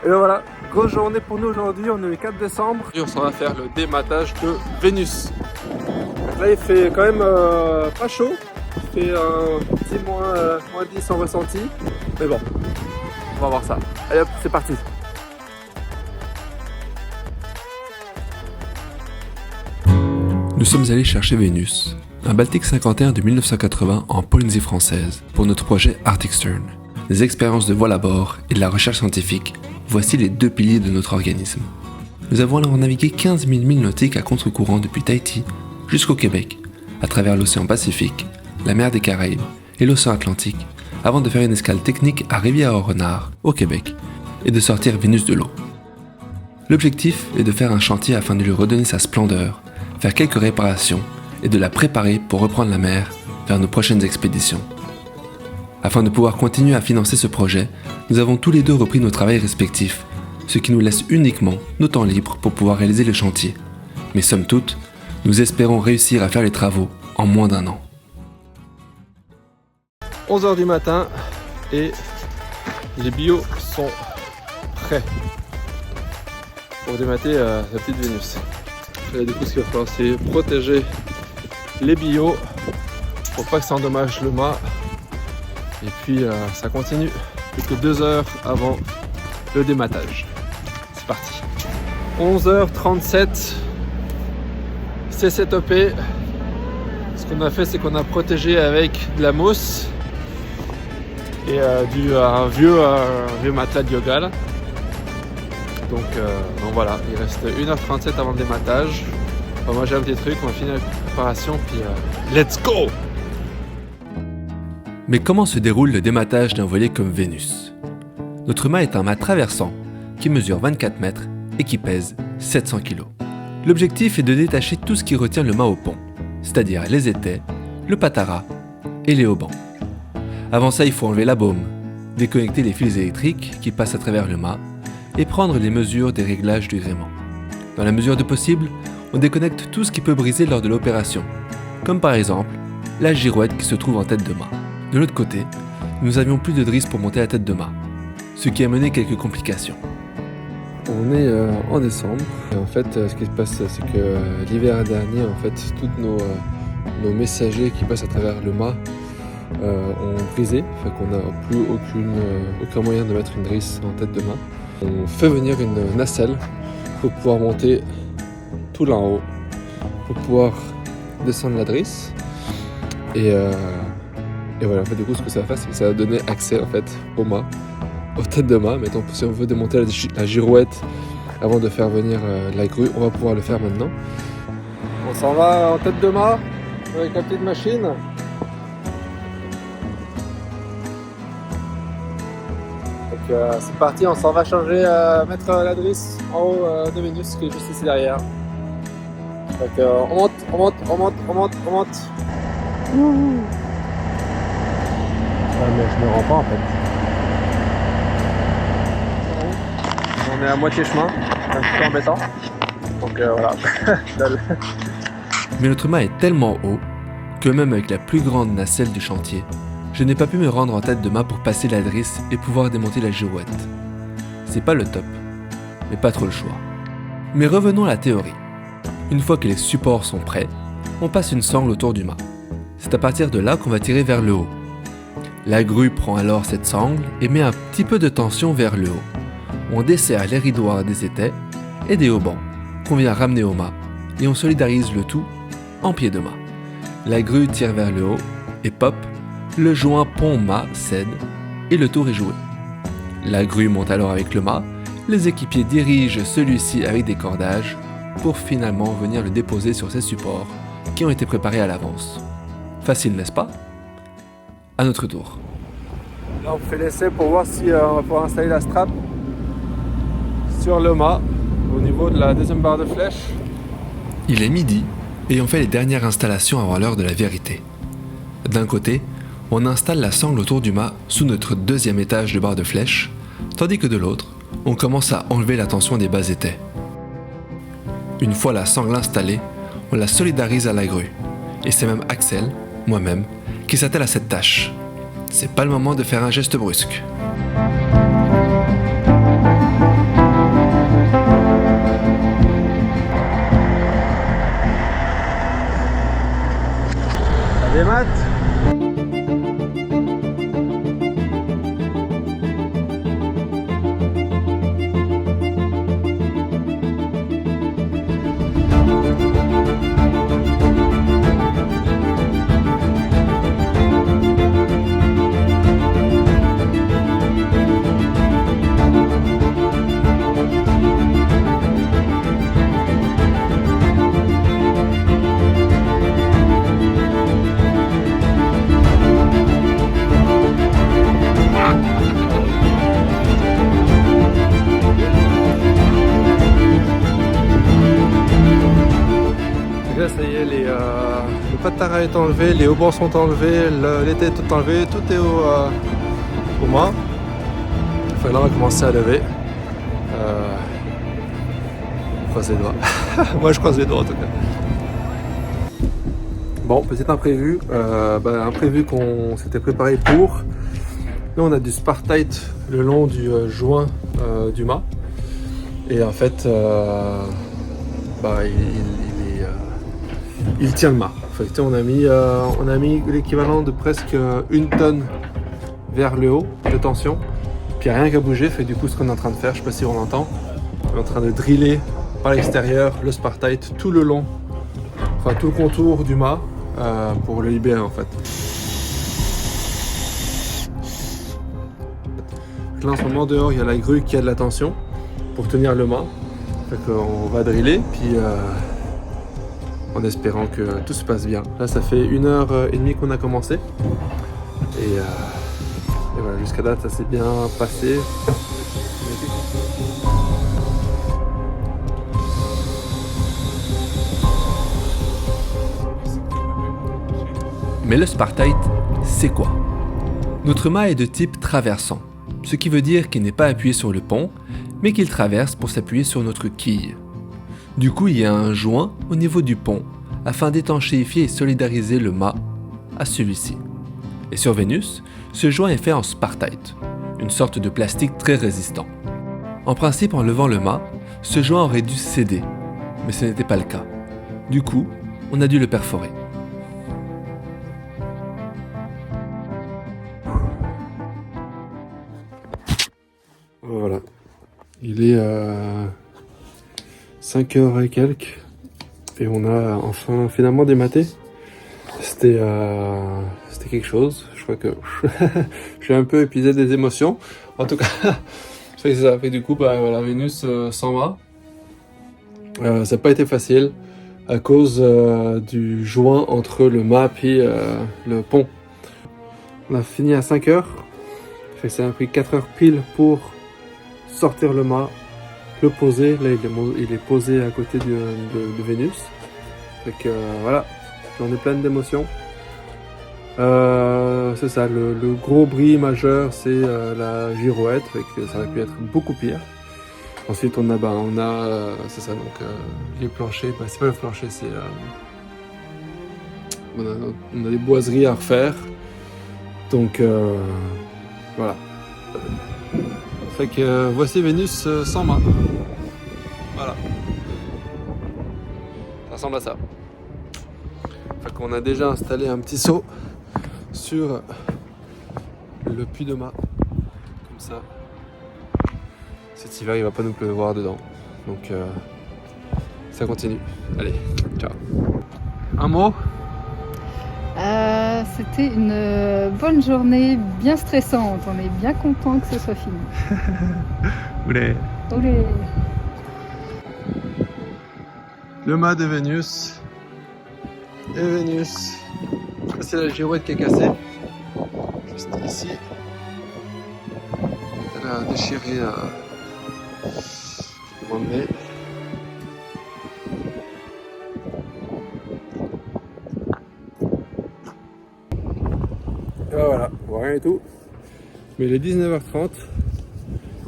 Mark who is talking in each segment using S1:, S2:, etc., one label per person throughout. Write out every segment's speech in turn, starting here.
S1: Et ben voilà, grosse journée pour nous aujourd'hui, on est le 4 décembre et on s'en va faire le dématage de Vénus. Là il fait quand même pas chaud, il fait un petit moins 10 en ressenti, mais bon, on va voir ça. Allez hop, c'est parti.
S2: Nous sommes allés chercher Vénus, un Baltique 51 de 1980 en Polynésie française, pour notre projet Arctic Stern. Des expériences de vol à bord et de la recherche scientifique, voici les deux piliers de notre organisme. Nous avons alors navigué 15 000 milles nautiques à contre-courant depuis Tahiti jusqu'au Québec, à travers l'océan Pacifique, la mer des Caraïbes et l'océan Atlantique, avant de faire une escale technique à Rivière-au-Renard, au Québec, et de sortir Vénus de l'eau. L'objectif est de faire un chantier afin de lui redonner sa splendeur, faire quelques réparations et de la préparer pour reprendre la mer vers nos prochaines expéditions. Afin de pouvoir continuer à financer ce projet, nous avons tous les deux repris nos travails respectifs, ce qui nous laisse uniquement nos temps libres pour pouvoir réaliser le chantier. Mais somme toute, nous espérons réussir à faire les travaux en moins d'1 an.
S1: 11h du matin et les bios sont prêts pour démater la petite Vénus. Et du coup, ce qu'il va falloir, c'est protéger les bios pour pas que ça endommage le mât. Et puis ça continue plus que 2 heures avant le dématage. C'est parti. 11h37, c'est setupé. Ce qu'on a fait, c'est qu'on a protégé avec de la mousse et un vieux matelas de yoga là. Donc voilà, il reste 1h37 avant le dématage. On va manger un petit truc, on va finir la préparation, puis let's go!
S2: Mais comment se déroule le dématage d'un voilier comme Vénus ? Notre mât est un mât traversant qui mesure 24 mètres et qui pèse 700 kg. L'objectif est de détacher tout ce qui retient le mât au pont, c'est-à-dire les étais, le patara et les haubans. Avant ça, il faut enlever la baume, déconnecter les fils électriques qui passent à travers le mât et prendre les mesures des réglages du gréement. Dans la mesure du possible, on déconnecte tout ce qui peut briser lors de l'opération, comme par exemple la girouette qui se trouve en tête de mât. De l'autre côté, nous n'avions plus de drisse pour monter la tête de mât, ce qui a mené quelques complications.
S1: On est en décembre. Et en fait, ce qui se passe, c'est que l'hiver dernier, en fait, tous nos messagers qui passent à travers le mât ont brisé, fait qu'on n'a plus aucun moyen de mettre une drisse en tête de mât. On fait venir une nacelle pour pouvoir monter tout là en haut, pour pouvoir descendre la drisse. Et voilà, en fait, du coup, ce que ça va faire, c'est que ça va donner accès en fait au mât, aux têtes de mât. Mettons, si on veut démonter la girouette avant de faire venir la grue, on va pouvoir le faire maintenant. On s'en va en tête de mât avec la petite machine. Donc c'est parti, on s'en va changer, mettre la drisse en haut de Vénus qui est juste ici derrière. Donc on monte. Mais je me rends pas en fait. On est à moitié chemin, c'est un petit peu embêtant. Donc voilà.
S2: Mais notre mât est tellement haut que même avec la plus grande nacelle du chantier, je n'ai pas pu me rendre en tête de mât pour passer la drisse et pouvoir démonter la girouette. C'est pas le top, mais pas trop le choix. Mais revenons à la théorie. Une fois que les supports sont prêts, on passe une sangle autour du mât. C'est à partir de là qu'on va tirer vers le haut. La grue prend alors cette sangle et met un petit peu de tension vers le haut. On desserre les ridoirs des étais et des haubans qu'on vient ramener au mât et on solidarise le tout en pied de mât. La grue tire vers le haut et pop, le joint pont-mât cède et le tour est joué. La grue monte alors avec le mât, les équipiers dirigent celui-ci avec des cordages pour finalement venir le déposer sur ces supports qui ont été préparés à l'avance. Facile, n'est-ce pas ? À notre tour.
S1: Là on fait l'essai pour voir si on va pouvoir installer la strap sur le mât au niveau de la deuxième barre de flèche.
S2: Il est midi et on fait les dernières installations avant l'heure de la vérité. D'un côté, on installe la sangle autour du mât sous notre deuxième étage de barre de flèche, tandis que de l'autre, on commence à enlever la tension des bas étais. Une fois la sangle installée, on la solidarise à la grue. Et c'est même Axel, moi-même, qui s'attelle à cette tâche. C'est pas le moment de faire un geste brusque.
S1: patara est enlevé, les haubans sont enlevés, l'été est tout enlevé, tout est au mât. Là on va commencer à lever. On croise les doigts. Moi je croise les doigts en tout cas. Bon, petit imprévu. Imprévu qu'on s'était préparé pour. Là on a du Spartite le long du joint du mât. Et en fait, il tient le mât. En fait, on a mis l'équivalent de presque 1 tonne vers le haut de tension. Puis il n'y a rien qu'à bouger. Fait du coup, ce qu'on est en train de faire, je ne sais pas si on l'entend, on est en train de driller par l'extérieur le Spartite tout le long, enfin tout le contour du mât pour le libérer en fait. Là en ce moment dehors, il y a la grue qui a de la tension pour tenir le mât. Fait qu'on va driller, puis en espérant que tout se passe bien. Là, ça fait 1h30 qu'on a commencé. Et voilà, jusqu'à date, ça s'est bien passé.
S2: Mais le Spartite, c'est quoi? Notre mât est de type traversant, ce qui veut dire qu'il n'est pas appuyé sur le pont, mais qu'il traverse pour s'appuyer sur notre quille. Du coup, il y a un joint au niveau du pont, afin d'étanchéifier et solidariser le mât à celui-ci. Et sur Vénus, ce joint est fait en Spartite, une sorte de plastique très résistant. En principe, en levant le mât, ce joint aurait dû céder, mais ce n'était pas le cas. Du coup, on a dû le perforer.
S1: Voilà, il est 5h et quelques et on a enfin finalement dématé. C'était quelque chose, je crois que je suis un peu épuisé des émotions. En tout cas, c'est ça. Fait du coup, voilà, Vénus s'en va. Ça n'a pas été facile à cause du joint entre le mât et le pont. On a fini à 5h, fait que ça a pris 4h pile pour sortir le mât, le poser. Là, il est posé à côté de Vénus. Fait que voilà, j'en ai plein d'émotions. C'est ça, le gros bris majeur, c'est la girouette. Fait que ça aurait pu être beaucoup pire. Ensuite, on a c'est ça, donc les planchers. C'est pas le plancher, c'est on a des boiseries à refaire. Donc voilà. Fait que voici Vénus sans mât. Voilà. Ça ressemble à ça. Fait qu'on a déjà installé un petit seau sur le puits de mât. Comme ça. Cet hiver, il va pas nous pleuvoir dedans. Donc ça continue. Allez, ciao. Un mot?
S3: C'était une bonne journée, bien stressante. On est bien content que ce soit fini.
S1: Olé.
S3: Olé.
S1: Le mât de Vénus. Et Vénus. C'est la girouette qui est cassée. Juste ici. Elle a déchiré le moment donné. Et voilà, on voit rien et tout. Mais il est 19h30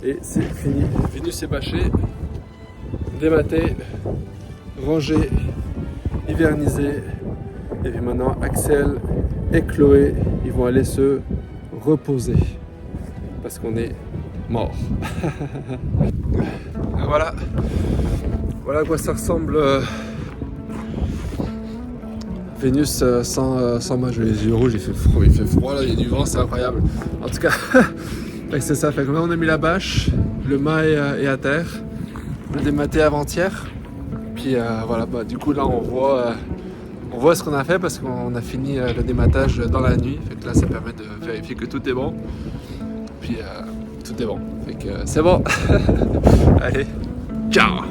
S1: et c'est fini. Vénus est bâchée, dématée, rangée, hivernisée. Et puis maintenant, Axel et Chloé, ils vont aller se reposer parce qu'on est mort. Voilà. Voilà à quoi ça ressemble. Vénus sans mât. J'ai les yeux rouges, il fait froid là, il y a du vent, c'est incroyable. En tout cas, c'est ça. Fait que là, on a mis la bâche, le mât est à terre. On a dématé avant-hier. Puis voilà, du coup là, on voit ce qu'on a fait parce qu'on a fini le dématage dans la nuit. Fait que là, ça permet de vérifier que tout est bon. Puis tout est bon. Fait que c'est bon. Allez, ciao.